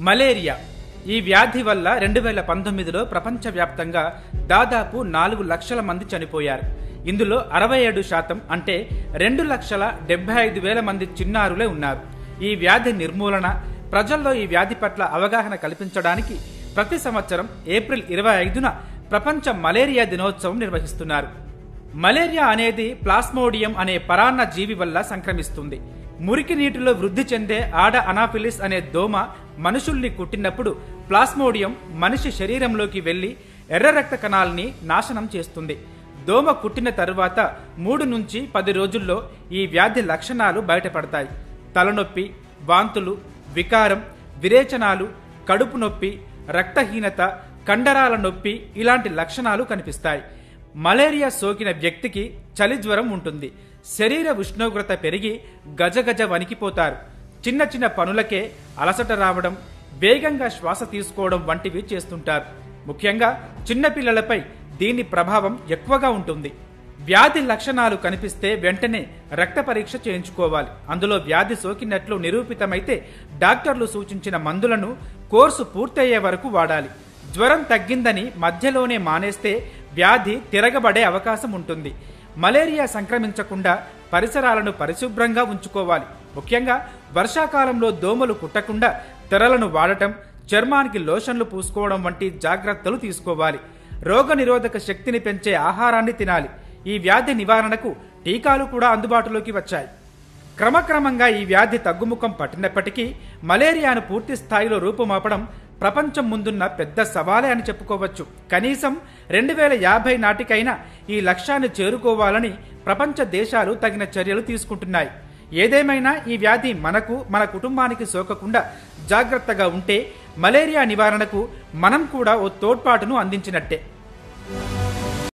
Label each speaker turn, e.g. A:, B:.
A: Malaria ఈ వ్యాధి వల్ల 2019లో ప్రపంచవ్యాప్తంగా దాదాపు 4 లక్షల మంది చనిపోయారు. ఇందులో 67% అంటే 2,75,000 మంది చిన్నారులే ఉన్నారు. ఈ వ్యాధి నిర్మూలన, ప్రజల్లో ఈ వ్యాధి పట్ల అవగాహన కల్పించడానికి ప్రతి సంవత్సరం ఏప్రిల్ 25న ప్రపంచ మలేరియా దినోత్సవం నిర్వహిస్తున్నారు. మలేరియా అనేది ప్లాస్మోడియం అనే పరాన్న జీవి వల్ల సంక్రమిస్తుంది. మురికి నీటిలో వృద్ధి చెందే ఆడ అనాఫిలిస్ అనే దోమ మనుషుల్ని కుట్టినప్పుడు ప్లాస్మోడియం మనిషి శరీరంలోకి వెళ్లి ఎర్ర రక్త కణాలని నాశనం చేస్తుంది. దోమ కుట్టిన తరువాత 3 నుంచి 10 రోజుల్లో ఈ వ్యాధి లక్షణాలు బయటపడతాయి. తలనొప్పి, వాంతులు, వికారం, విరేచనాలు, కడుపు నొప్పి, రక్తహీనత, కండరాల నొప్పి ఇలాంటి లక్షణాలు కనిపిస్తాయి. మలేరియా సోకిన వ్యక్తికి చలి జ్వరం ఉంటుంది. శరీర ఉష్ణోగ్రత పెరిగి గజగజ వణికిపోతారు. చిన్న చిన్న పనులకే అలసట రావడం, వేగంగా శ్వాస తీసుకోవడం వంటివి చేస్తుంటారు. ముఖ్యంగా చిన్నపిల్లలపై దీని ప్రభావం ఎక్కువగా ఉంటుంది. వ్యాధి లక్షణాలు కనిపిస్తే వెంటనే రక్త పరీక్ష చేయించుకోవాలి. అందులో వ్యాధి సోకినట్లు నిరూపితమైతే డాక్టర్లు సూచించిన మందులను కోర్సు పూర్తయ్యే వరకు వాడాలి. జ్వరం తగ్గిందని మధ్యలోనే మానేస్తే వ్యాధి తిరగబడే అవకాశం ఉంటుంది. మలేరియా సంక్రమించకుండా పరిసరాలను పరిశుభ్రంగా ఉంచుకోవాలి. ముఖ్యంగా వర్షాకాలంలో దోమలు కుట్టకుండా తెరలను వాడటం, చర్మానికి లోషన్లు పూసుకోవడం వంటి జాగ్రత్తలు తీసుకోవాలి. రోగనిరోధక శక్తిని పెంచే ఆహారాన్ని తినాలి. ఈ వ్యాధి నివారణకు టీకాలు కూడా అందుబాటులోకి వచ్చాయి. క్రమక్రమంగా ఈ వ్యాధి తగ్గుముఖం పట్టినప్పటికీ మలేరియాను పూర్తి స్థాయిలో రూపుమాపడం ప్రపంచం ముందున్న పెద్ద సవాలే అని చెప్పుకోవచ్చు. కనీసం 2050 నాటికైనా ఈ లక్ష్యాన్ని చేరుకోవాలని ప్రపంచ దేశాలు తగిన చర్యలు తీసుకుంటున్నాయి. ఏదేమైనా ఈ వ్యాధి మనకు, మన కుటుంబానికి సోకకుండా జాగ్రత్తగా ఉంటే మలేరియా నివారణకు మనం కూడా ఓ తోడ్పాటును అందించినట్టే.